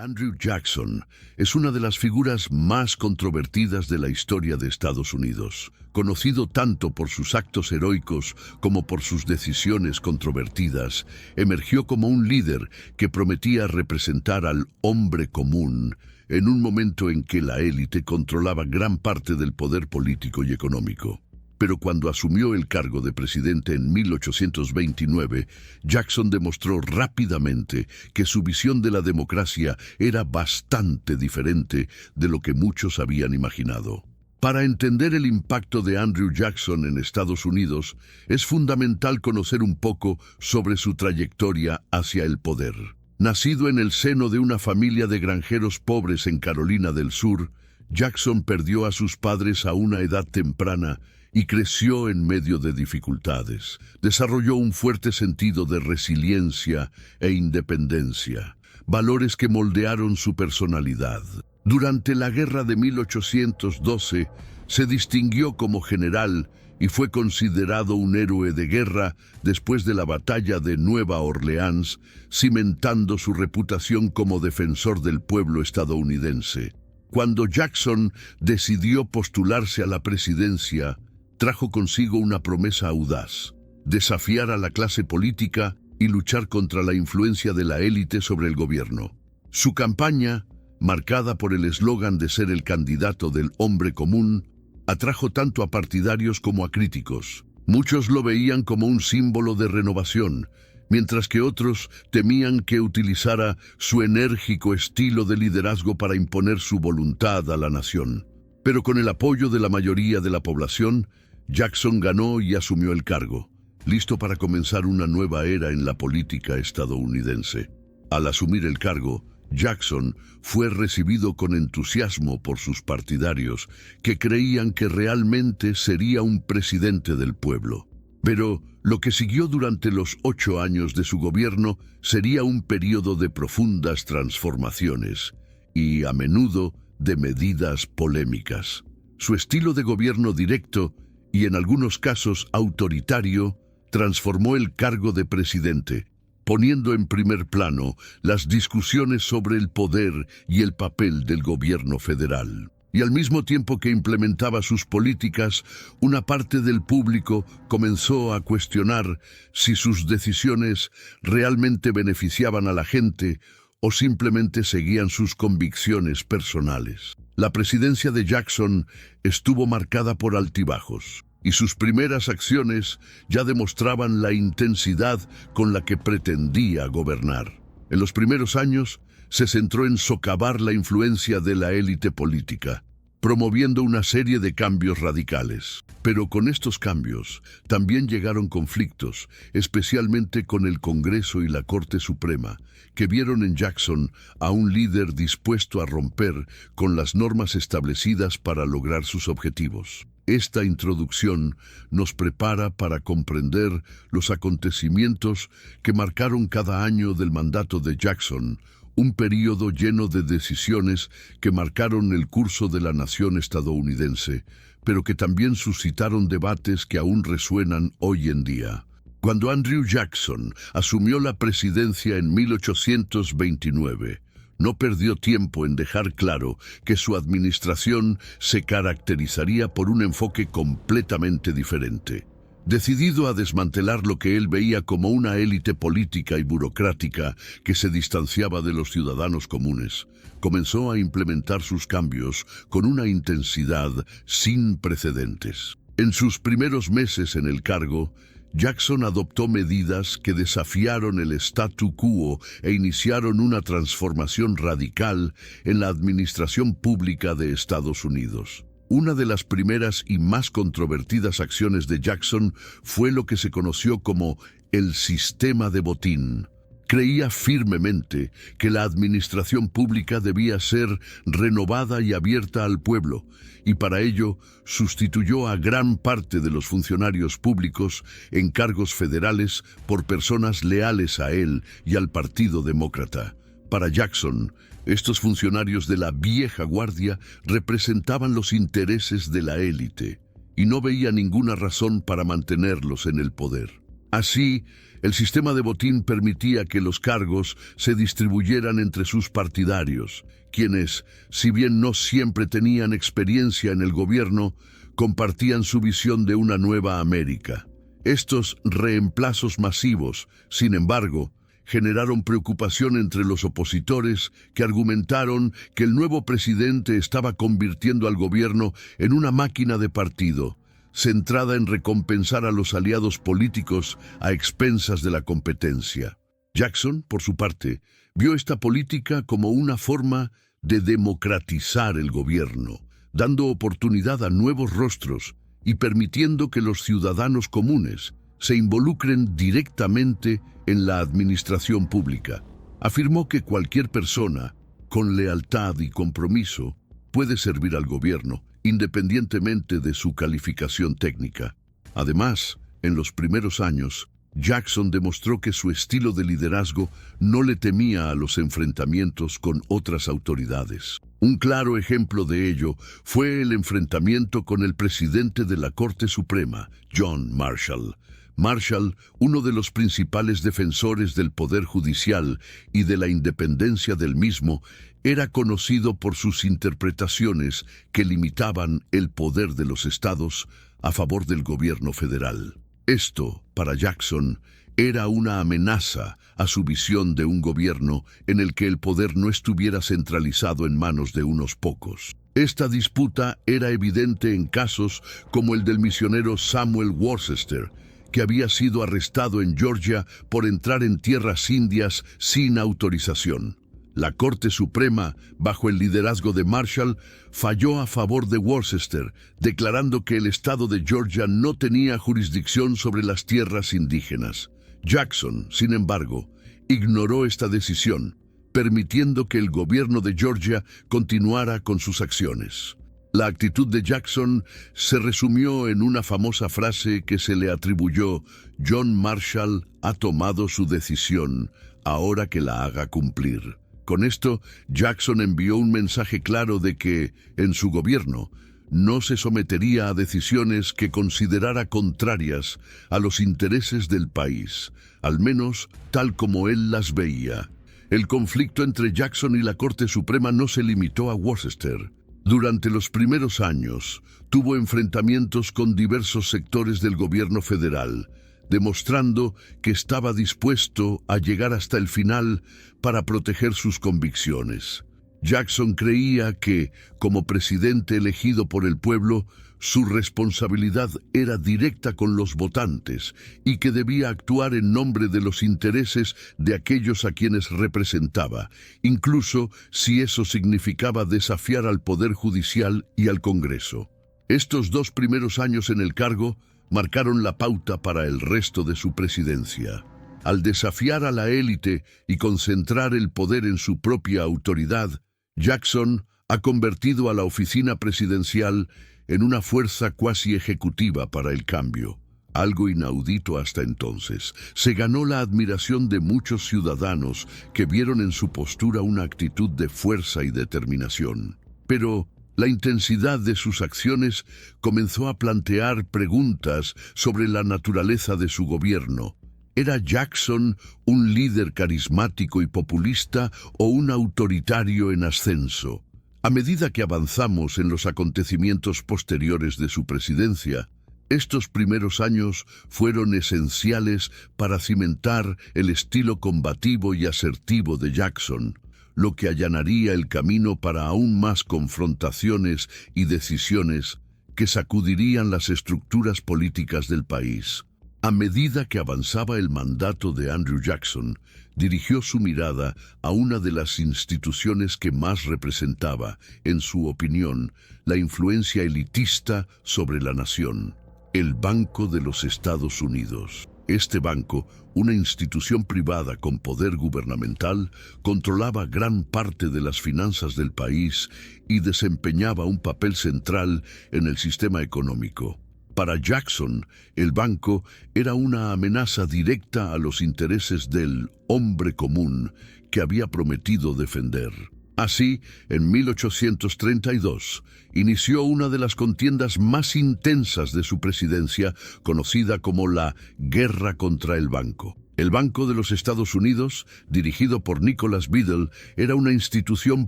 Andrew Jackson es una de las figuras más controvertidas de la historia de Estados Unidos, conocido tanto por sus actos heroicos como por sus decisiones controvertidas. Emergió como un líder que prometía representar al hombre común en un momento en que la élite controlaba gran parte del poder político y económico. Pero cuando asumió el cargo de presidente en 1829, Jackson demostró rápidamente que su visión de la democracia era bastante diferente de lo que muchos habían imaginado. Para entender el impacto de Andrew Jackson en Estados Unidos, es fundamental conocer un poco sobre su trayectoria hacia el poder. Nacido en el seno de una familia de granjeros pobres en Carolina del Sur, Jackson perdió a sus padres a una edad temprana y creció en medio de dificultades. Desarrolló un fuerte sentido de resiliencia e independencia, valores que moldearon su personalidad. Durante la Guerra de 1812, se distinguió como general y fue considerado un héroe de guerra después de la Batalla de Nueva Orleans, cimentando su reputación como defensor del pueblo estadounidense. Cuando Jackson decidió postularse a la presidencia, trajo consigo una promesa audaz: desafiar a la clase política y luchar contra la influencia de la élite sobre el gobierno. Su campaña, marcada por el eslogan de ser el candidato del hombre común, atrajo tanto a partidarios como a críticos. Muchos lo veían como un símbolo de renovación, mientras que otros temían que utilizara su enérgico estilo de liderazgo para imponer su voluntad a la nación. Pero con el apoyo de la mayoría de la población, Jackson ganó y asumió el cargo, listo para comenzar una nueva era en la política estadounidense. Al asumir el cargo, Jackson fue recibido con entusiasmo por sus partidarios, que creían que realmente sería un presidente del pueblo. Pero lo que siguió durante los 8 años de su gobierno sería un periodo de profundas transformaciones y, a menudo, de medidas polémicas. Su estilo de gobierno directo y en algunos casos autoritario transformó el cargo de presidente, poniendo en primer plano las discusiones sobre el poder y el papel del gobierno federal. Y al mismo tiempo que implementaba sus políticas, una parte del público comenzó a cuestionar si sus decisiones realmente beneficiaban a la gente o simplemente seguían sus convicciones personales. La presidencia de Jackson estuvo marcada por altibajos, y sus primeras acciones ya demostraban la intensidad con la que pretendía gobernar. En los primeros años, se centró en socavar la influencia de la élite política, promoviendo una serie de cambios radicales. Pero con estos cambios también llegaron conflictos, especialmente con el Congreso y la Corte Suprema, que vieron en Jackson a un líder dispuesto a romper con las normas establecidas para lograr sus objetivos. Esta introducción nos prepara para comprender los acontecimientos que marcaron cada año del mandato de Jackson, un período lleno de decisiones que marcaron el curso de la nación estadounidense, pero que también suscitaron debates que aún resuenan hoy en día. Cuando Andrew Jackson asumió la presidencia en 1829, no perdió tiempo en dejar claro que su administración se caracterizaría por un enfoque completamente diferente. Decidido a desmantelar lo que él veía como una élite política y burocrática que se distanciaba de los ciudadanos comunes, comenzó a implementar sus cambios con una intensidad sin precedentes. En sus primeros meses en el cargo, Jackson adoptó medidas que desafiaron el statu quo e iniciaron una transformación radical en la administración pública de Estados Unidos. Una de las primeras y más controvertidas acciones de Jackson fue lo que se conoció como el sistema de botín. Creía firmemente que la administración pública debía ser renovada y abierta al pueblo, y para ello sustituyó a gran parte de los funcionarios públicos en cargos federales por personas leales a él y al Partido Demócrata. Para Jackson, estos funcionarios de la vieja guardia representaban los intereses de la élite, y no veía ninguna razón para mantenerlos en el poder. Así, El sistema de botín permitía que los cargos se distribuyeran entre sus partidarios, quienes, si bien no siempre tenían experiencia en el gobierno, compartían su visión de una nueva América. Estos reemplazos masivos, sin embargo, generaron preocupación entre los opositores que argumentaron que el nuevo presidente estaba convirtiendo al gobierno en una máquina de partido, centrada en recompensar a los aliados políticos a expensas de la competencia. Jackson, por su parte, vio esta política como una forma de democratizar el gobierno, dando oportunidad a nuevos rostros y permitiendo que los ciudadanos comunes se involucren directamente en la administración pública. Afirmó que cualquier persona, con lealtad y compromiso, puede servir al gobierno, independientemente de su calificación técnica. Además, en los primeros años, Jackson demostró que su estilo de liderazgo no le temía a los enfrentamientos con otras autoridades. Un claro ejemplo de ello fue el enfrentamiento con el presidente de la Corte Suprema, John Marshall. Marshall, uno de los principales defensores del poder judicial y de la independencia del mismo, era conocido por sus interpretaciones que limitaban el poder de los estados a favor del gobierno federal. Esto, para Jackson, era una amenaza a su visión de un gobierno en el que el poder no estuviera centralizado en manos de unos pocos. Esta disputa era evidente en casos como el del misionero Samuel Worcester, que había sido arrestado en Georgia por entrar en tierras indias sin autorización. La Corte Suprema, bajo el liderazgo de Marshall, falló a favor de Worcester, declarando que el estado de Georgia no tenía jurisdicción sobre las tierras indígenas. Jackson, sin embargo, ignoró esta decisión, permitiendo que el gobierno de Georgia continuara con sus acciones. La actitud de Jackson se resumió en una famosa frase que se le atribuyó: John Marshall ha tomado su decisión, ahora que la haga cumplir. Con esto, Jackson envió un mensaje claro de que, en su gobierno, no se sometería a decisiones que considerara contrarias a los intereses del país, al menos tal como él las veía. El conflicto entre Jackson y la Corte Suprema no se limitó a Worcester. Durante los primeros años, tuvo enfrentamientos con diversos sectores del gobierno federal, demostrando que estaba dispuesto a llegar hasta el final para proteger sus convicciones. Jackson creía que, como presidente elegido por el pueblo, su responsabilidad era directa con los votantes y que debía actuar en nombre de los intereses de aquellos a quienes representaba, incluso si eso significaba desafiar al Poder Judicial y al Congreso. Estos 2 primeros años en el cargo marcaron la pauta para el resto de su presidencia. Al desafiar a la élite y concentrar el poder en su propia autoridad, Jackson ha convertido a la oficina presidencial en una fuerza cuasi ejecutiva para el cambio. Algo inaudito hasta entonces. Se ganó la admiración de muchos ciudadanos que vieron en su postura una actitud de fuerza y determinación. Pero la intensidad de sus acciones comenzó a plantear preguntas sobre la naturaleza de su gobierno. ¿Era Jackson un líder carismático y populista o un autoritario en ascenso? A medida que avanzamos en los acontecimientos posteriores de su presidencia, estos primeros años fueron esenciales para cimentar el estilo combativo y asertivo de Jackson, lo que allanaría el camino para aún más confrontaciones y decisiones que sacudirían las estructuras políticas del país. A medida que avanzaba el mandato de Andrew Jackson, dirigió su mirada a una de las instituciones que más representaba, en su opinión, la influencia elitista sobre la nación: el Banco de los Estados Unidos. Este banco, una institución privada con poder gubernamental, controlaba gran parte de las finanzas del país y desempeñaba un papel central en el sistema económico. Para Jackson, el banco era una amenaza directa a los intereses del hombre común que había prometido defender. Así, en 1832, inició una de las contiendas más intensas de su presidencia, conocida como la Guerra contra el Banco. El Banco de los Estados Unidos, dirigido por Nicholas Biddle, era una institución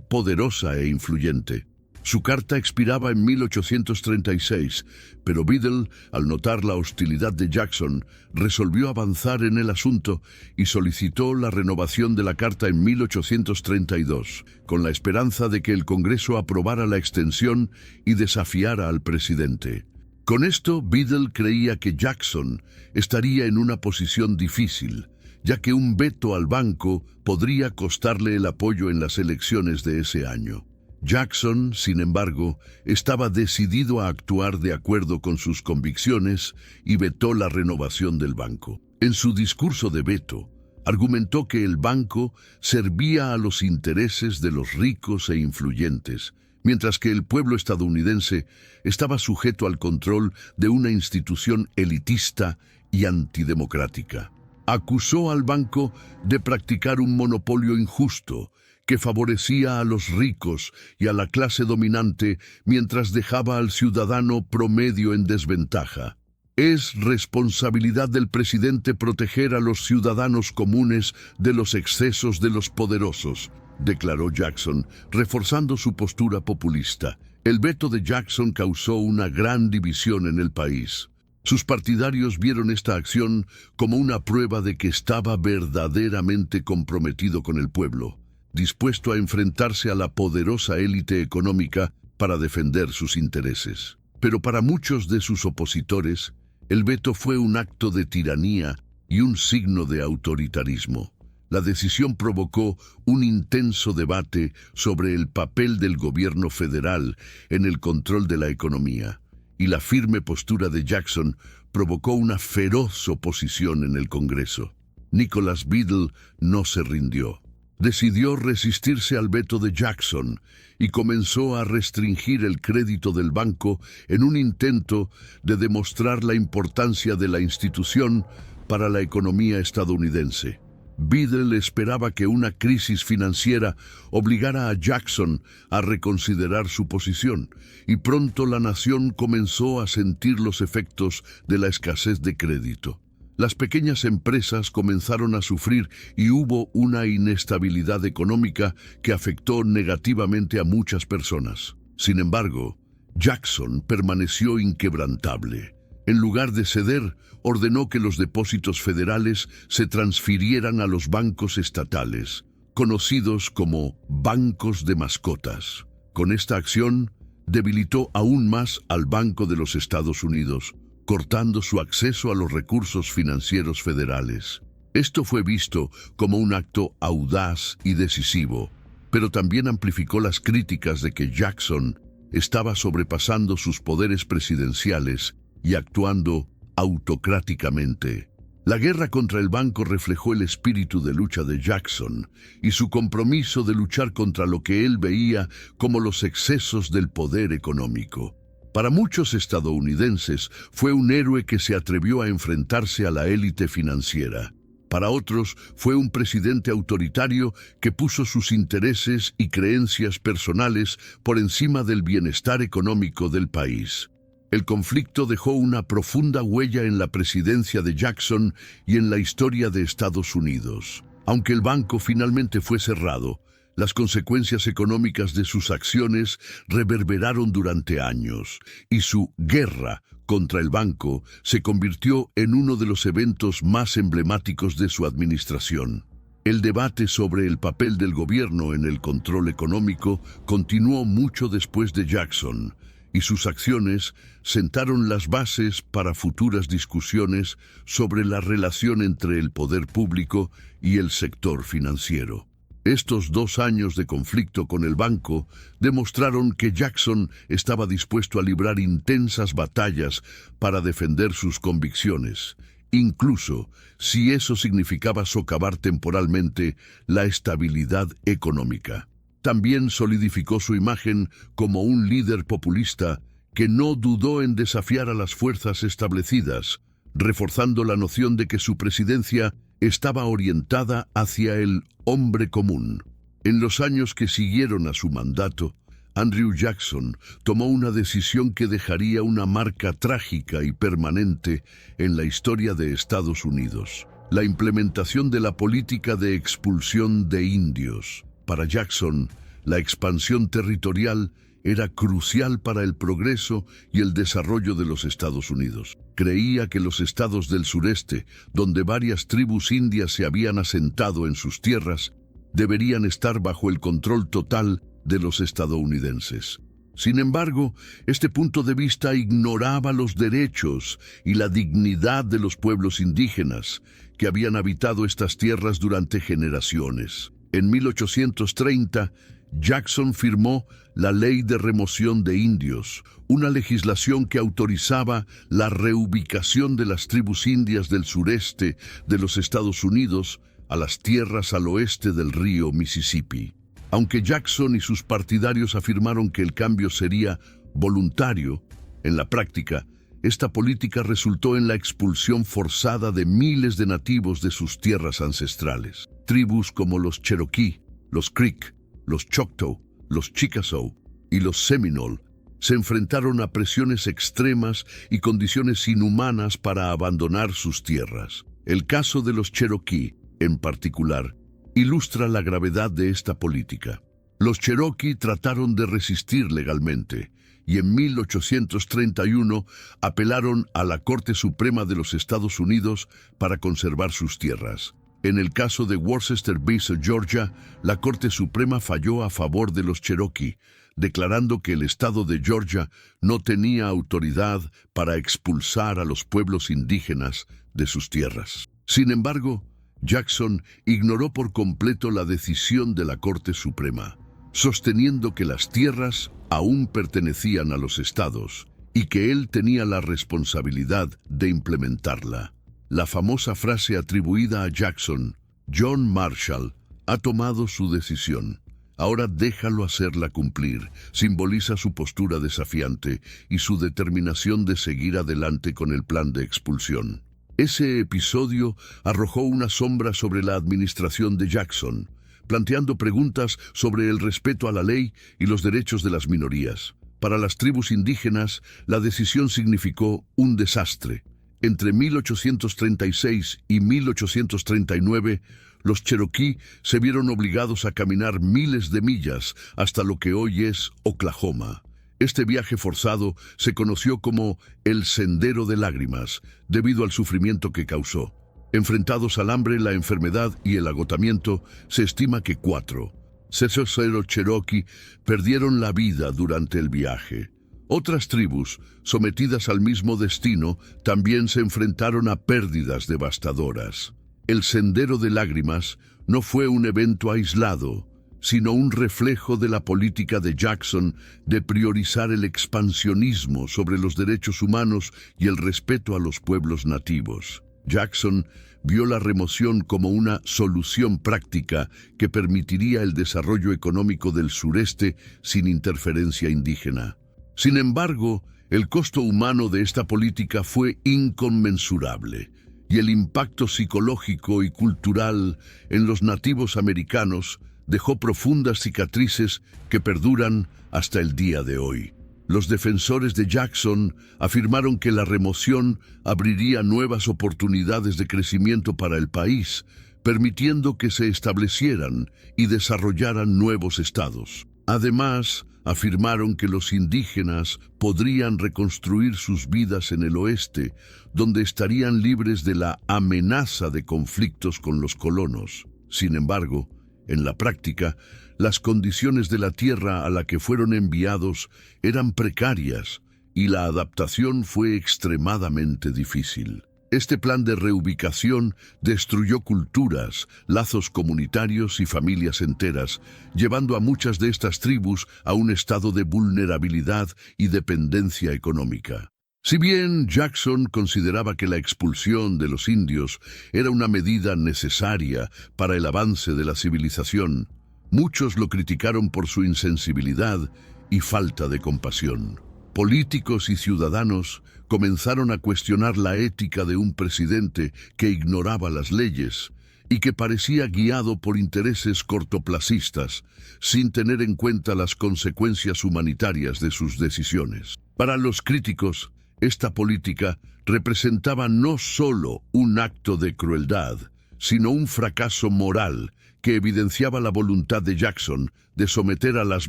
poderosa e influyente. Su carta expiraba en 1836, pero Biddle, al notar la hostilidad de Jackson, resolvió avanzar en el asunto y solicitó la renovación de la carta en 1832, con la esperanza de que el Congreso aprobara la extensión y desafiara al presidente. Con esto, Biddle creía que Jackson estaría en una posición difícil, ya que un veto al banco podría costarle el apoyo en las elecciones de ese año. Jackson, sin embargo, estaba decidido a actuar de acuerdo con sus convicciones y vetó la renovación del banco. En su discurso de veto, argumentó que el banco servía a los intereses de los ricos e influyentes, mientras que el pueblo estadounidense estaba sujeto al control de una institución elitista y antidemocrática. Acusó al banco de practicar un monopolio injusto que favorecía a los ricos y a la clase dominante mientras dejaba al ciudadano promedio en desventaja. Es responsabilidad del presidente proteger a los ciudadanos comunes de los excesos de los poderosos, declaró Jackson, reforzando su postura populista. El veto de Jackson causó una gran división en el país. Sus partidarios vieron esta acción como una prueba de que estaba verdaderamente comprometido con el pueblo, dispuesto a enfrentarse a la poderosa élite económica para defender sus intereses. Pero para muchos de sus opositores, el veto fue un acto de tiranía y un signo de autoritarismo. La decisión provocó un intenso debate sobre el papel del gobierno federal en el control de la economía, y la firme postura de Jackson provocó una feroz oposición en el Congreso. Nicholas Biddle no se rindió. Decidió resistirse al veto de Jackson y comenzó a restringir el crédito del banco en un intento de demostrar la importancia de la institución para la economía estadounidense. Biddle esperaba que una crisis financiera obligara a Jackson a reconsiderar su posición, y pronto la nación comenzó a sentir los efectos de la escasez de crédito. Las pequeñas empresas comenzaron a sufrir y hubo una inestabilidad económica que afectó negativamente a muchas personas. Sin embargo, Jackson permaneció inquebrantable. En lugar de ceder, ordenó que los depósitos federales se transfirieran a los bancos estatales, conocidos como bancos de mascotas. Con esta acción, debilitó aún más al Banco de los Estados Unidos, cortando su acceso a los recursos financieros federales. Esto fue visto como un acto audaz y decisivo, pero también amplificó las críticas de que Jackson estaba sobrepasando sus poderes presidenciales y actuando autocráticamente. La guerra contra el banco reflejó el espíritu de lucha de Jackson y su compromiso de luchar contra lo que él veía como los excesos del poder económico. Para muchos estadounidenses, fue un héroe que se atrevió a enfrentarse a la élite financiera. Para otros, fue un presidente autoritario que puso sus intereses y creencias personales por encima del bienestar económico del país. El conflicto dejó una profunda huella en la presidencia de Jackson y en la historia de Estados Unidos. Aunque el banco finalmente fue cerrado, las consecuencias económicas de sus acciones reverberaron durante años, y su guerra contra el banco se convirtió en uno de los eventos más emblemáticos de su administración. El debate sobre el papel del gobierno en el control económico continuó mucho después de Jackson, y sus acciones sentaron las bases para futuras discusiones sobre la relación entre el poder público y el sector financiero. Estos 2 años de conflicto con el banco demostraron que Jackson estaba dispuesto a librar intensas batallas para defender sus convicciones, incluso si eso significaba socavar temporalmente la estabilidad económica. También solidificó su imagen como un líder populista que no dudó en desafiar a las fuerzas establecidas, reforzando la noción de que su presidencia estaba orientada hacia el hombre común. En los años que siguieron a su mandato, Andrew Jackson tomó una decisión que dejaría una marca trágica y permanente en la historia de Estados Unidos: la implementación de la política de expulsión de indios. Para Jackson, la expansión territorial era crucial para el progreso y el desarrollo de los Estados Unidos. Creía que los estados del sureste, donde varias tribus indias se habían asentado en sus tierras, deberían estar bajo el control total de los estadounidenses. Sin embargo, este punto de vista ignoraba los derechos y la dignidad de los pueblos indígenas que habían habitado estas tierras durante generaciones. En 1830, Jackson firmó la Ley de Remoción de Indios, una legislación que autorizaba la reubicación de las tribus indias del sureste de los Estados Unidos a las tierras al oeste del río Mississippi. Aunque Jackson y sus partidarios afirmaron que el cambio sería voluntario, en la práctica, esta política resultó en la expulsión forzada de miles de nativos de sus tierras ancestrales. Tribus como los Cherokee, los Creek, los Choctaw, los Chickasaw y los Seminole se enfrentaron a presiones extremas y condiciones inhumanas para abandonar sus tierras. El caso de los Cherokee, en particular, ilustra la gravedad de esta política. Los Cherokee trataron de resistir legalmente y en 1831 apelaron a la Corte Suprema de los Estados Unidos para conservar sus tierras. En el caso de Worcester Base, Georgia, la Corte Suprema falló a favor de los Cherokee, declarando que el estado de Georgia no tenía autoridad para expulsar a los pueblos indígenas de sus tierras. Sin embargo, Jackson ignoró por completo la decisión de la Corte Suprema, sosteniendo que las tierras aún pertenecían a los estados y que él tenía la responsabilidad de implementarla. La famosa frase atribuida a Jackson, "John Marshall ha tomado su decisión, ahora déjalo hacerla cumplir", simboliza su postura desafiante y su determinación de seguir adelante con el plan de expulsión. Ese episodio arrojó una sombra sobre la administración de Jackson, planteando preguntas sobre el respeto a la ley y los derechos de las minorías. Para las tribus indígenas, la decisión significó un desastre. Entre 1836 y 1839, los Cherokee se vieron obligados a caminar miles de millas hasta lo que hoy es Oklahoma. Este viaje forzado se conoció como el Sendero de Lágrimas, debido al sufrimiento que causó. Enfrentados al hambre, la enfermedad y el agotamiento, se estima que 400 Cherokee perdieron la vida durante el viaje. Otras tribus, sometidas al mismo destino, también se enfrentaron a pérdidas devastadoras. El Sendero de Lágrimas no fue un evento aislado, sino un reflejo de la política de Jackson de priorizar el expansionismo sobre los derechos humanos y el respeto a los pueblos nativos. Jackson vio la remoción como una solución práctica que permitiría el desarrollo económico del sureste sin interferencia indígena. Sin embargo, el costo humano de esta política fue inconmensurable, y el impacto psicológico y cultural en los nativos americanos dejó profundas cicatrices que perduran hasta el día de hoy. Los defensores de Jackson afirmaron que la remoción abriría nuevas oportunidades de crecimiento para el país, permitiendo que se establecieran y desarrollaran nuevos estados. Además, afirmaron que los indígenas podrían reconstruir sus vidas en el oeste, donde estarían libres de la amenaza de conflictos con los colonos. Sin embargo, en la práctica, las condiciones de la tierra a la que fueron enviados eran precarias y la adaptación fue extremadamente difícil. Este plan de reubicación destruyó culturas, lazos comunitarios y familias enteras, llevando a muchas de estas tribus a un estado de vulnerabilidad y dependencia económica. Si bien Jackson consideraba que la expulsión de los indios era una medida necesaria para el avance de la civilización, muchos lo criticaron por su insensibilidad y falta de compasión. Políticos y ciudadanos comenzaron a cuestionar la ética de un presidente que ignoraba las leyes y que parecía guiado por intereses cortoplacistas, sin tener en cuenta las consecuencias humanitarias de sus decisiones. Para los críticos, esta política representaba no solo un acto de crueldad, sino un fracaso moral que evidenciaba la voluntad de Jackson de someter a las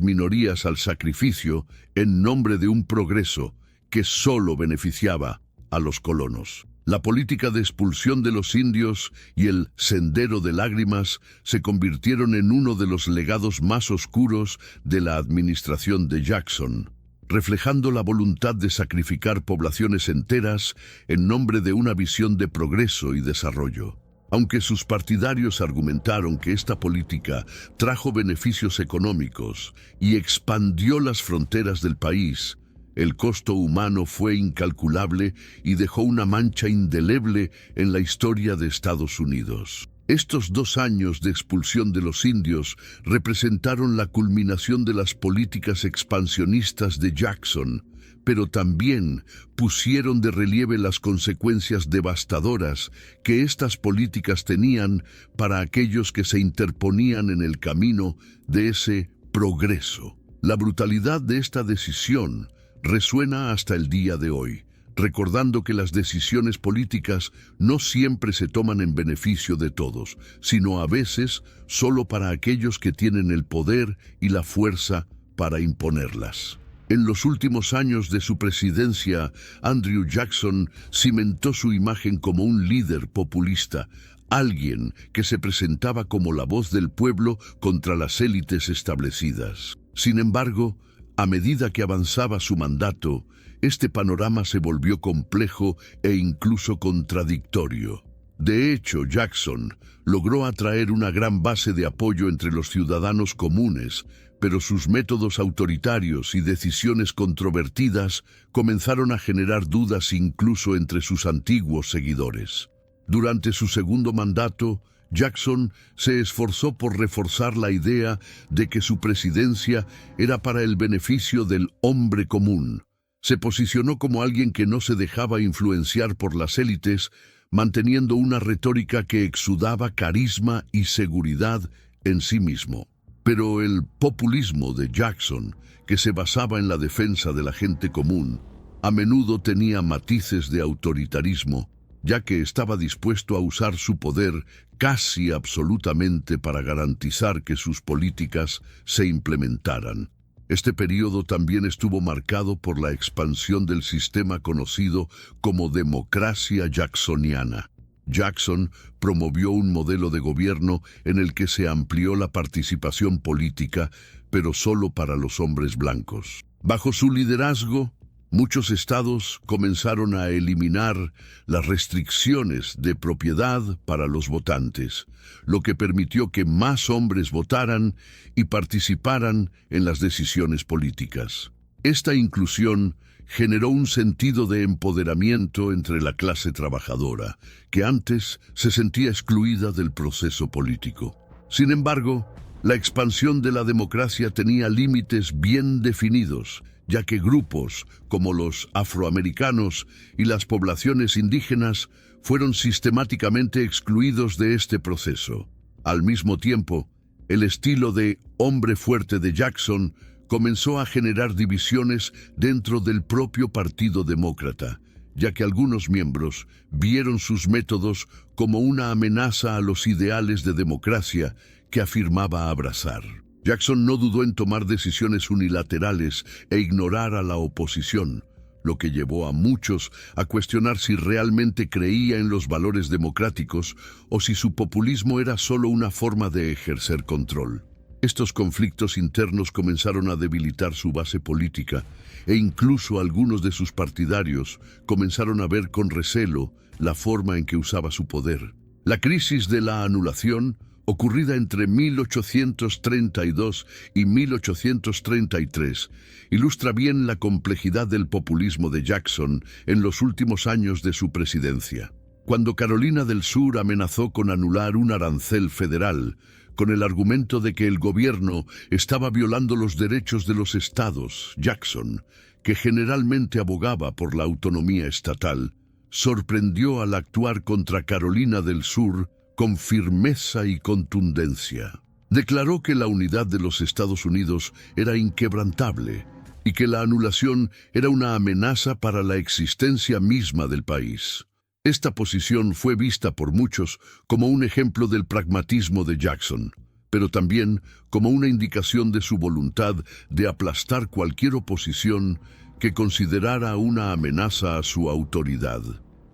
minorías al sacrificio en nombre de un progreso que solo beneficiaba a los colonos. La política de expulsión de los indios y el Sendero de Lágrimas se convirtieron en uno de los legados más oscuros de la administración de Jackson, reflejando la voluntad de sacrificar poblaciones enteras en nombre de una visión de progreso y desarrollo. Aunque sus partidarios argumentaron que esta política trajo beneficios económicos y expandió las fronteras del país, el costo humano fue incalculable y dejó una mancha indeleble en la historia de Estados Unidos. Estos 2 años de expulsión de los indios representaron la culminación de las políticas expansionistas de Jackson, pero también pusieron de relieve las consecuencias devastadoras que estas políticas tenían para aquellos que se interponían en el camino de ese progreso. La brutalidad de esta decisión resuena hasta el día de hoy, recordando que las decisiones políticas no siempre se toman en beneficio de todos, sino a veces solo para aquellos que tienen el poder y la fuerza para imponerlas. En los últimos años de su presidencia, Andrew Jackson cimentó su imagen como un líder populista, alguien que se presentaba como la voz del pueblo contra las élites establecidas. Sin embargo, a medida que avanzaba su mandato, este panorama se volvió complejo e incluso contradictorio. De hecho, Jackson logró atraer una gran base de apoyo entre los ciudadanos comunes, pero sus métodos autoritarios y decisiones controvertidas comenzaron a generar dudas incluso entre sus antiguos seguidores. Durante su segundo mandato, Jackson se esforzó por reforzar la idea de que su presidencia era para el beneficio del hombre común. Se posicionó como alguien que no se dejaba influenciar por las élites, manteniendo una retórica que exudaba carisma y seguridad en sí mismo. Pero el populismo de Jackson, que se basaba en la defensa de la gente común, a menudo tenía matices de autoritarismo, ya que estaba dispuesto a usar su poder casi absolutamente para garantizar que sus políticas se implementaran. Este periodo también estuvo marcado por la expansión del sistema conocido como democracia jacksoniana. Jackson promovió un modelo de gobierno en el que se amplió la participación política, pero solo para los hombres blancos. Bajo su liderazgo, muchos estados comenzaron a eliminar las restricciones de propiedad para los votantes, lo que permitió que más hombres votaran y participaran en las decisiones políticas. Esta inclusión generó un sentido de empoderamiento entre la clase trabajadora, que antes se sentía excluida del proceso político. Sin embargo, la expansión de la democracia tenía límites bien definidos, ya que grupos como los afroamericanos y las poblaciones indígenas fueron sistemáticamente excluidos de este proceso. Al mismo tiempo, el estilo de hombre fuerte de Jackson comenzó a generar divisiones dentro del propio Partido Demócrata, ya que algunos miembros vieron sus métodos como una amenaza a los ideales de democracia que afirmaba abrazar. Jackson no dudó en tomar decisiones unilaterales e ignorar a la oposición, lo que llevó a muchos a cuestionar si realmente creía en los valores democráticos o si su populismo era solo una forma de ejercer control. Estos conflictos internos comenzaron a debilitar su base política e incluso algunos de sus partidarios comenzaron a ver con recelo la forma en que usaba su poder. La crisis de la anulación, ocurrida entre 1832 y 1833, ilustra bien la complejidad del populismo de Jackson en los últimos años de su presidencia. Cuando Carolina del Sur amenazó con anular un arancel federal, con el argumento de que el gobierno estaba violando los derechos de los estados, Jackson, que generalmente abogaba por la autonomía estatal, sorprendió al actuar contra Carolina del Sur con firmeza y contundencia. Declaró que la unidad de los Estados Unidos era inquebrantable y que la anulación era una amenaza para la existencia misma del país. Esta posición fue vista por muchos como un ejemplo del pragmatismo de Jackson, pero también como una indicación de su voluntad de aplastar cualquier oposición que considerara una amenaza a su autoridad.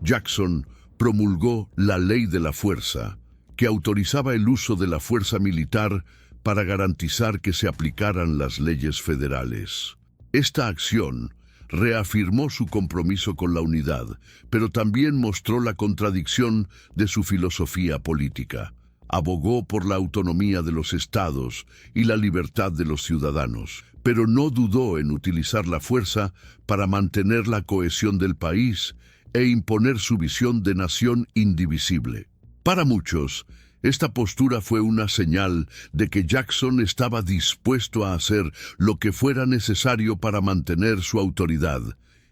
Jackson promulgó la Ley de la Fuerza, que autorizaba el uso de la fuerza militar para garantizar que se aplicaran las leyes federales. Esta acción reafirmó su compromiso con la unidad, pero también mostró la contradicción de su filosofía política. Abogó por la autonomía de los estados y la libertad de los ciudadanos, pero no dudó en utilizar la fuerza para mantener la cohesión del país e imponer su visión de nación indivisible. Para muchos, esta postura fue una señal de que Jackson estaba dispuesto a hacer lo que fuera necesario para mantener su autoridad,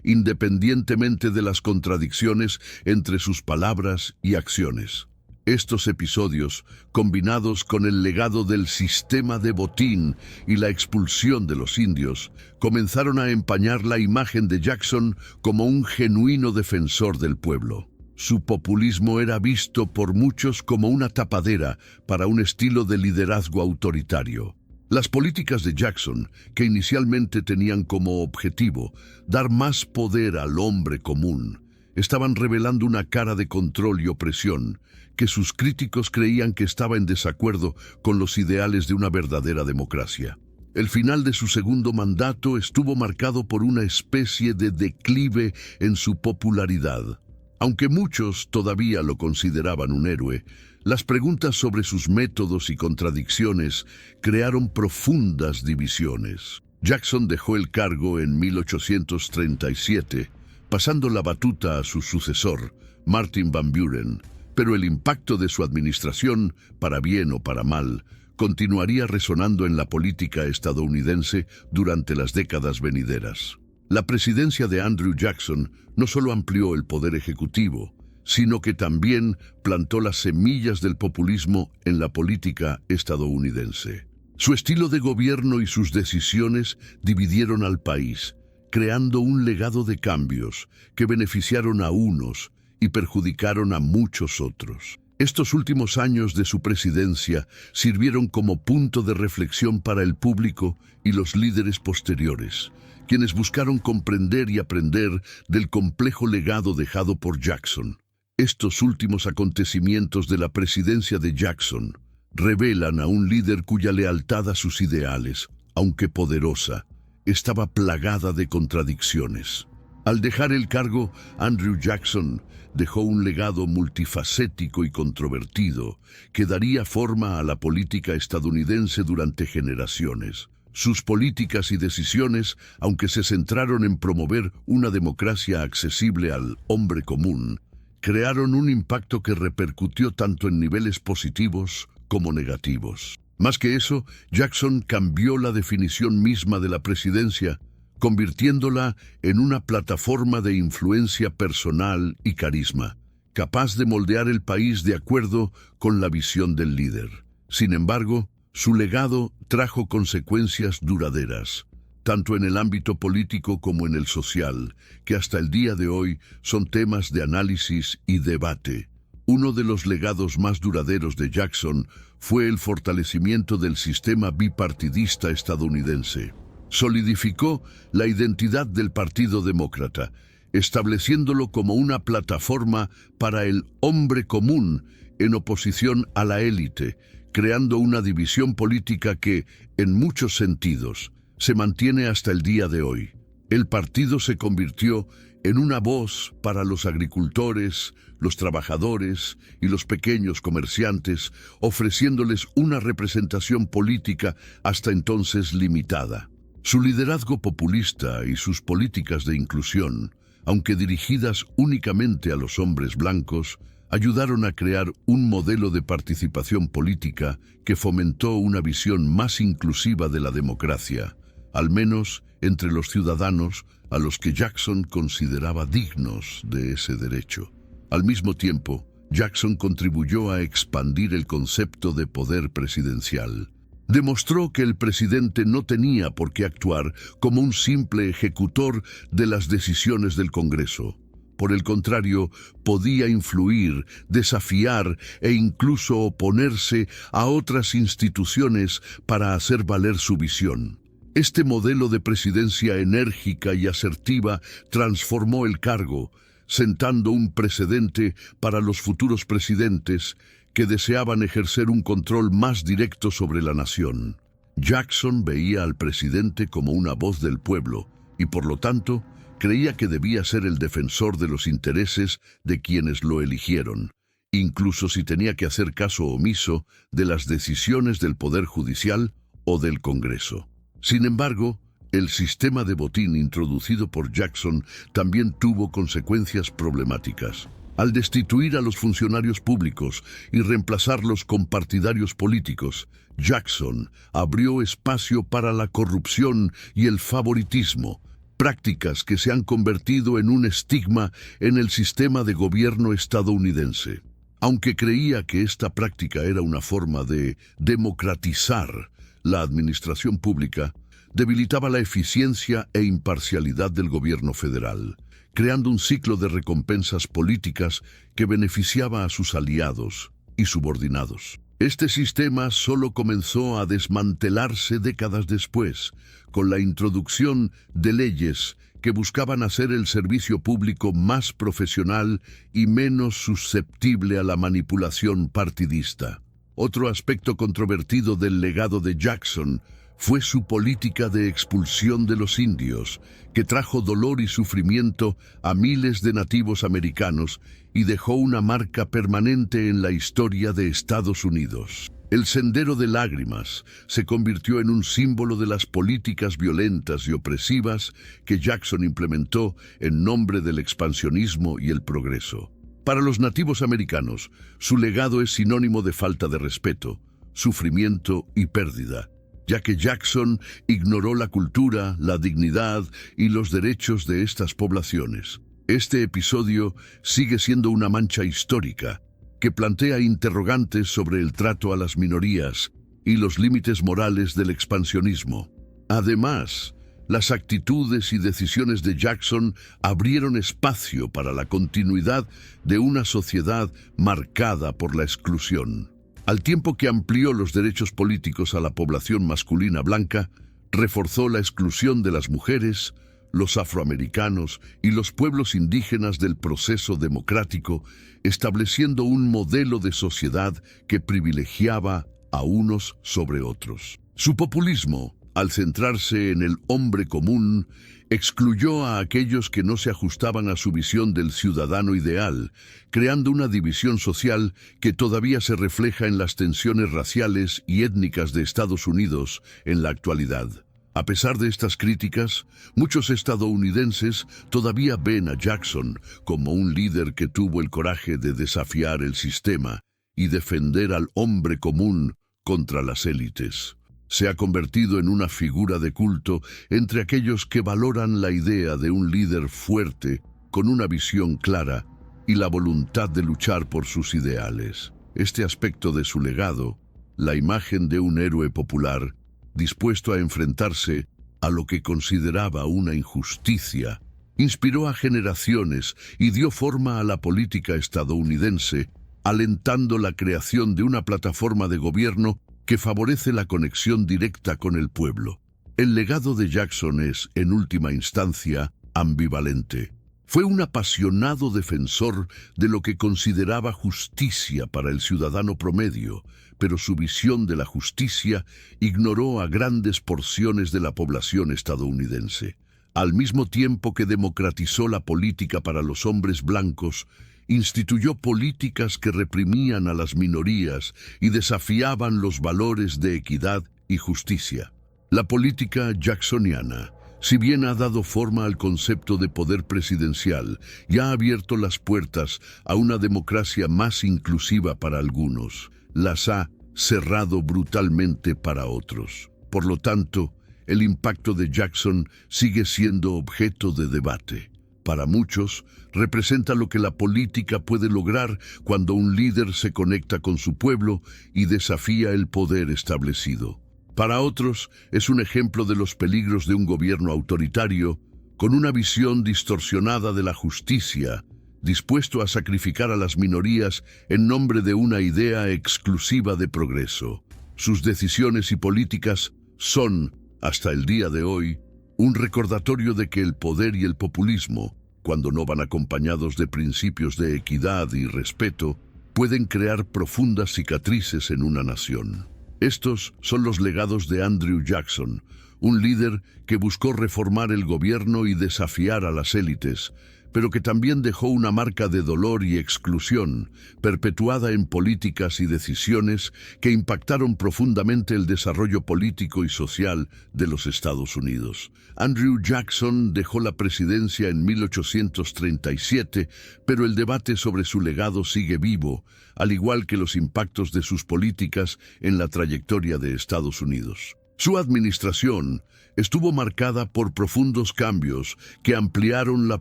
independientemente de las contradicciones entre sus palabras y acciones. Estos episodios, combinados con el legado del sistema de botín y la expulsión de los indios, comenzaron a empañar la imagen de Jackson como un genuino defensor del pueblo. Su populismo era visto por muchos como una tapadera para un estilo de liderazgo autoritario. Las políticas de Jackson, que inicialmente tenían como objetivo dar más poder al hombre común, estaban revelando una cara de control y opresión que sus críticos creían que estaba en desacuerdo con los ideales de una verdadera democracia. El final de su segundo mandato estuvo marcado por una especie de declive en su popularidad. Aunque muchos todavía lo consideraban un héroe, las preguntas sobre sus métodos y contradicciones crearon profundas divisiones. Jackson dejó el cargo en 1837, pasando la batuta a su sucesor, Martin Van Buren, pero el impacto de su administración, para bien o para mal, continuaría resonando en la política estadounidense durante las décadas venideras. La presidencia de Andrew Jackson no solo amplió el poder ejecutivo, sino que también plantó las semillas del populismo en la política estadounidense. Su estilo de gobierno y sus decisiones dividieron al país, creando un legado de cambios que beneficiaron a unos y perjudicaron a muchos otros. Estos últimos años de su presidencia sirvieron como punto de reflexión para el público y los líderes posteriores, quienes buscaron comprender y aprender del complejo legado dejado por Jackson. Estos últimos acontecimientos de la presidencia de Jackson revelan a un líder cuya lealtad a sus ideales, aunque poderosa, estaba plagada de contradicciones. Al dejar el cargo, Andrew Jackson dejó un legado multifacético y controvertido que daría forma a la política estadounidense durante generaciones. Sus políticas y decisiones, aunque se centraron en promover una democracia accesible al hombre común, crearon un impacto que repercutió tanto en niveles positivos como negativos. Más que eso, Jackson cambió la definición misma de la presidencia, convirtiéndola en una plataforma de influencia personal y carisma, capaz de moldear el país de acuerdo con la visión del líder. Sin embargo, su legado trajo consecuencias duraderas, tanto en el ámbito político como en el social, que hasta el día de hoy son temas de análisis y debate. Uno de los legados más duraderos de Jackson fue el fortalecimiento del sistema bipartidista estadounidense. Solidificó la identidad del Partido Demócrata, estableciéndolo como una plataforma para el hombre común en oposición a la élite, creando una división política que, en muchos sentidos, se mantiene hasta el día de hoy. El partido se convirtió en una voz para los agricultores, los trabajadores y los pequeños comerciantes, ofreciéndoles una representación política hasta entonces limitada. Su liderazgo populista y sus políticas de inclusión, aunque dirigidas únicamente a los hombres blancos, ayudaron a crear un modelo de participación política que fomentó una visión más inclusiva de la democracia, al menos entre los ciudadanos a los que Jackson consideraba dignos de ese derecho. Al mismo tiempo, Jackson contribuyó a expandir el concepto de poder presidencial. Demostró que el presidente no tenía por qué actuar como un simple ejecutor de las decisiones del Congreso. Por el contrario, podía influir, desafiar e incluso oponerse a otras instituciones para hacer valer su visión. Este modelo de presidencia enérgica y asertiva transformó el cargo, sentando un precedente para los futuros presidentes que deseaban ejercer un control más directo sobre la nación. Jackson veía al presidente como una voz del pueblo y, por lo tanto, creía que debía ser el defensor de los intereses de quienes lo eligieron, incluso si tenía que hacer caso omiso de las decisiones del Poder Judicial o del Congreso. Sin embargo, el sistema de votín introducido por Jackson también tuvo consecuencias problemáticas. Al destituir a los funcionarios públicos y reemplazarlos con partidarios políticos, Jackson abrió espacio para la corrupción y el favoritismo, prácticas que se han convertido en un estigma en el sistema de gobierno estadounidense. Aunque creía que esta práctica era una forma de democratizar la administración pública, debilitaba la eficiencia e imparcialidad del gobierno federal, creando un ciclo de recompensas políticas que beneficiaba a sus aliados y subordinados. Este sistema solo comenzó a desmantelarse décadas después, con la introducción de leyes que buscaban hacer el servicio público más profesional y menos susceptible a la manipulación partidista. Otro aspecto controvertido del legado de Jackson fue su política de expulsión de los indios, que trajo dolor y sufrimiento a miles de nativos americanos y dejó una marca permanente en la historia de Estados Unidos. El Sendero de Lágrimas se convirtió en un símbolo de las políticas violentas y opresivas que Jackson implementó en nombre del expansionismo y el progreso. Para los nativos americanos, su legado es sinónimo de falta de respeto, sufrimiento y pérdida, ya que Jackson ignoró la cultura, la dignidad y los derechos de estas poblaciones. Este episodio sigue siendo una mancha histórica que plantea interrogantes sobre el trato a las minorías y los límites morales del expansionismo. Además, las actitudes y decisiones de Jackson abrieron espacio para la continuidad de una sociedad marcada por la exclusión. Al tiempo que amplió los derechos políticos a la población masculina blanca, reforzó la exclusión de las mujeres, los afroamericanos y los pueblos indígenas del proceso democrático, estableciendo un modelo de sociedad que privilegiaba a unos sobre otros. Su populismo, al centrarse en el hombre común, excluyó a aquellos que no se ajustaban a su visión del ciudadano ideal, creando una división social que todavía se refleja en las tensiones raciales y étnicas de Estados Unidos en la actualidad. A pesar de estas críticas, muchos estadounidenses todavía ven a Jackson como un líder que tuvo el coraje de desafiar el sistema y defender al hombre común contra las élites. Se ha convertido en una figura de culto entre aquellos que valoran la idea de un líder fuerte, con una visión clara y la voluntad de luchar por sus ideales. Este aspecto de su legado, la imagen de un héroe popular, dispuesto a enfrentarse a lo que consideraba una injusticia, inspiró a generaciones y dio forma a la política estadounidense, alentando la creación de una plataforma de gobierno que favorece la conexión directa con el pueblo. El legado de Jackson es, en última instancia, ambivalente. Fue un apasionado defensor de lo que consideraba justicia para el ciudadano promedio, pero su visión de la justicia ignoró a grandes porciones de la población estadounidense. Al mismo tiempo que democratizó la política para los hombres blancos, instituyó políticas que reprimían a las minorías y desafiaban los valores de equidad y justicia. La política jacksoniana, si bien ha dado forma al concepto de poder presidencial y ha abierto las puertas a una democracia más inclusiva para algunos, las ha cerrado brutalmente para otros. Por lo tanto, el impacto de Jackson sigue siendo objeto de debate. Para muchos, representa lo que la política puede lograr cuando un líder se conecta con su pueblo y desafía el poder establecido. Para otros, es un ejemplo de los peligros de un gobierno autoritario, con una visión distorsionada de la justicia, dispuesto a sacrificar a las minorías en nombre de una idea exclusiva de progreso. Sus decisiones y políticas son, hasta el día de hoy, un recordatorio de que el poder y el populismo, cuando no van acompañados de principios de equidad y respeto, pueden crear profundas cicatrices en una nación. Estos son los legados de Andrew Jackson, un líder que buscó reformar el gobierno y desafiar a las élites, pero que también dejó una marca de dolor y exclusión, perpetuada en políticas y decisiones que impactaron profundamente el desarrollo político y social de los Estados Unidos. Andrew Jackson dejó la presidencia en 1837, pero el debate sobre su legado sigue vivo, al igual que los impactos de sus políticas en la trayectoria de Estados Unidos. Su administración estuvo marcada por profundos cambios que ampliaron la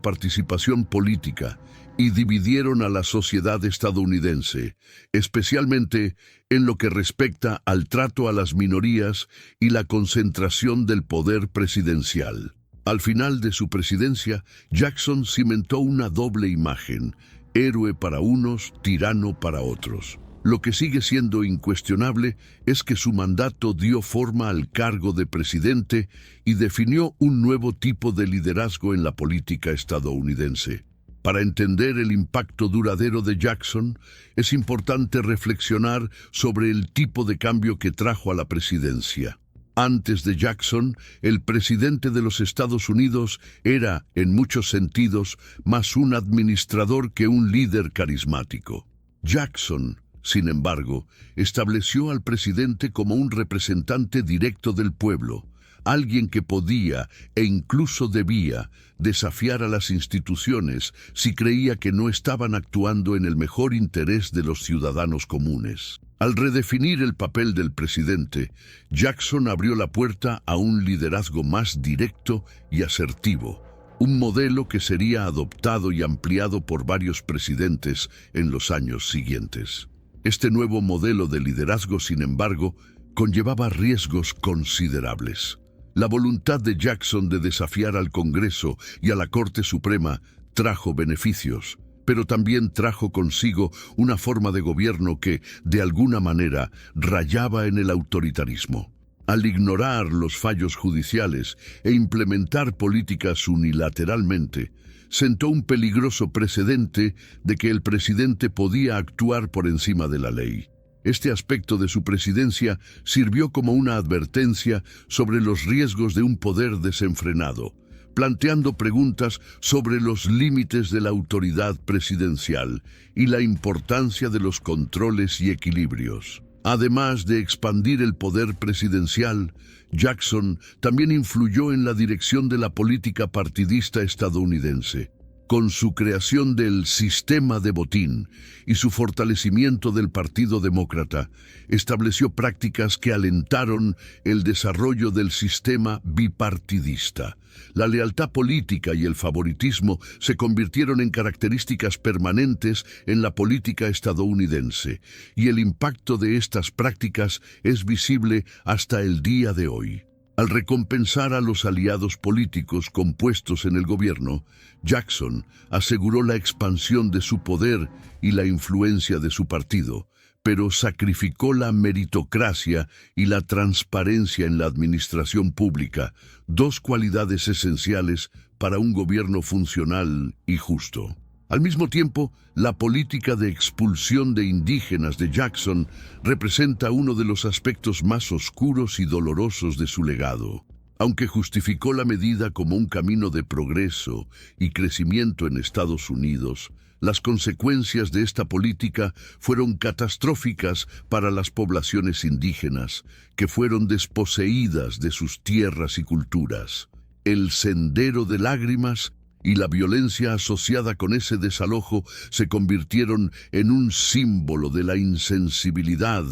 participación política y dividieron a la sociedad estadounidense, especialmente en lo que respecta al trato a las minorías y la concentración del poder presidencial. Al final de su presidencia, Jackson cimentó una doble imagen: héroe para unos, tirano para otros. Lo que sigue siendo incuestionable es que su mandato dio forma al cargo de presidente y definió un nuevo tipo de liderazgo en la política estadounidense. Para entender el impacto duradero de Jackson, es importante reflexionar sobre el tipo de cambio que trajo a la presidencia. Antes de Jackson, el presidente de los Estados Unidos era, en muchos sentidos, más un administrador que un líder carismático. Jackson, sin embargo, estableció al presidente como un representante directo del pueblo, alguien que podía e incluso debía desafiar a las instituciones si creía que no estaban actuando en el mejor interés de los ciudadanos comunes. Al redefinir el papel del presidente, Jackson abrió la puerta a un liderazgo más directo y asertivo, un modelo que sería adoptado y ampliado por varios presidentes en los años siguientes. Este nuevo modelo de liderazgo, sin embargo, conllevaba riesgos considerables. La voluntad de Jackson de desafiar al Congreso y a la Corte Suprema trajo beneficios, pero también trajo consigo una forma de gobierno que, de alguna manera, rayaba en el autoritarismo. Al ignorar los fallos judiciales e implementar políticas unilateralmente, sentó un peligroso precedente de que el presidente podía actuar por encima de la ley. Este aspecto de su presidencia sirvió como una advertencia sobre los riesgos de un poder desenfrenado, planteando preguntas sobre los límites de la autoridad presidencial y la importancia de los controles y equilibrios. Además de expandir el poder presidencial, Jackson también influyó en la dirección de la política partidista estadounidense. Con su creación del sistema de votín y su fortalecimiento del Partido Demócrata, estableció prácticas que alentaron el desarrollo del sistema bipartidista. La lealtad política y el favoritismo se convirtieron en características permanentes en la política estadounidense, y el impacto de estas prácticas es visible hasta el día de hoy. Al recompensar a los aliados políticos compuestos en el gobierno, Jackson aseguró la expansión de su poder y la influencia de su partido, pero sacrificó la meritocracia y la transparencia en la administración pública, dos cualidades esenciales para un gobierno funcional y justo. Al mismo tiempo, la política de expulsión de indígenas de Jackson representa uno de los aspectos más oscuros y dolorosos de su legado. Aunque justificó la medida como un camino de progreso y crecimiento en Estados Unidos, las consecuencias de esta política fueron catastróficas para las poblaciones indígenas, que fueron desposeídas de sus tierras y culturas. El sendero de lágrimas y la violencia asociada con ese desalojo se convirtieron en un símbolo de la insensibilidad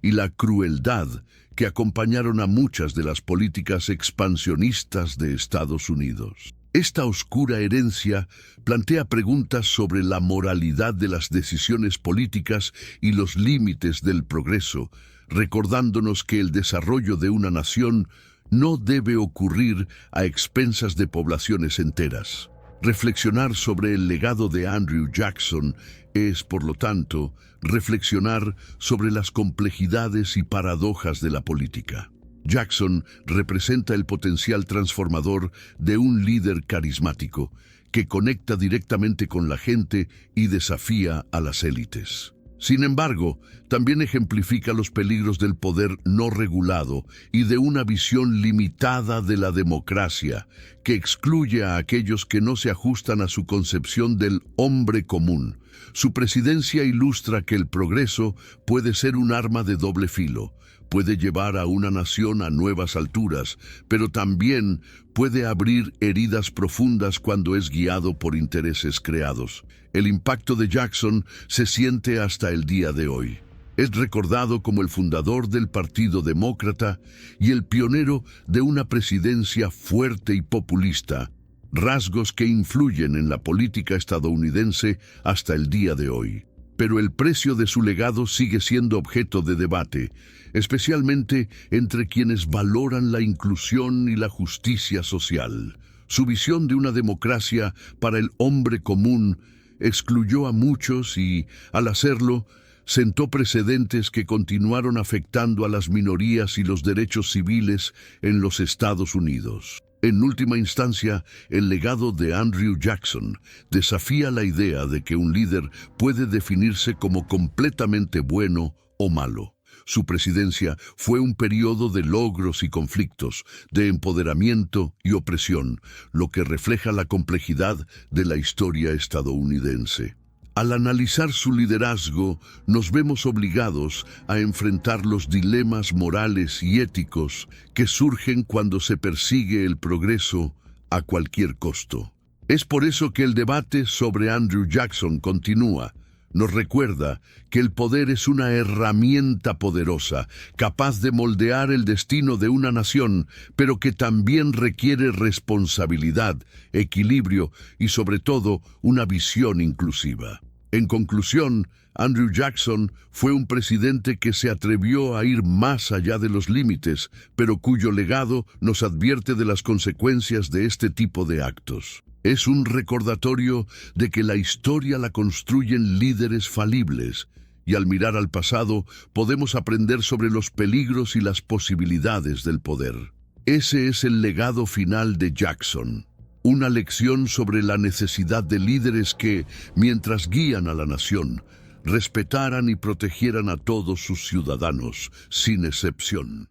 y la crueldad que acompañaron a muchas de las políticas expansionistas de Estados Unidos. Esta oscura herencia plantea preguntas sobre la moralidad de las decisiones políticas y los límites del progreso, recordándonos que el desarrollo de una nación no debe ocurrir a expensas de poblaciones enteras. Reflexionar sobre el legado de Andrew Jackson es, por lo tanto, reflexionar sobre las complejidades y paradojas de la política. Jackson representa el potencial transformador de un líder carismático que conecta directamente con la gente y desafía a las élites. Sin embargo, también ejemplifica los peligros del poder no regulado y de una visión limitada de la democracia, que excluye a aquellos que no se ajustan a su concepción del hombre común. Su presidencia ilustra que el progreso puede ser un arma de doble filo. Puede llevar a una nación a nuevas alturas, pero también puede abrir heridas profundas cuando es guiado por intereses creados. El impacto de Jackson se siente hasta el día de hoy. Es recordado como el fundador del Partido Demócrata y el pionero de una presidencia fuerte y populista, rasgos que influyen en la política estadounidense hasta el día de hoy. Pero el precio de su legado sigue siendo objeto de debate, especialmente entre quienes valoran la inclusión y la justicia social. Su visión de una democracia para el hombre común excluyó a muchos y, al hacerlo, sentó precedentes que continuaron afectando a las minorías y los derechos civiles en los Estados Unidos. En última instancia, el legado de Andrew Jackson desafía la idea de que un líder puede definirse como completamente bueno o malo. Su presidencia fue un periodo de logros y conflictos, de empoderamiento y opresión, lo que refleja la complejidad de la historia estadounidense. Al analizar su liderazgo, nos vemos obligados a enfrentar los dilemas morales y éticos que surgen cuando se persigue el progreso a cualquier costo. Es por eso que el debate sobre Andrew Jackson continúa. Nos recuerda que el poder es una herramienta poderosa, capaz de moldear el destino de una nación, pero que también requiere responsabilidad, equilibrio y, sobre todo, una visión inclusiva. En conclusión, Andrew Jackson fue un presidente que se atrevió a ir más allá de los límites, pero cuyo legado nos advierte de las consecuencias de este tipo de actos. Es un recordatorio de que la historia la construyen líderes falibles, y al mirar al pasado podemos aprender sobre los peligros y las posibilidades del poder. Ese es el legado final de Jackson. Una lección sobre la necesidad de líderes que, mientras guían a la nación, respetaran y protegieran a todos sus ciudadanos, sin excepción.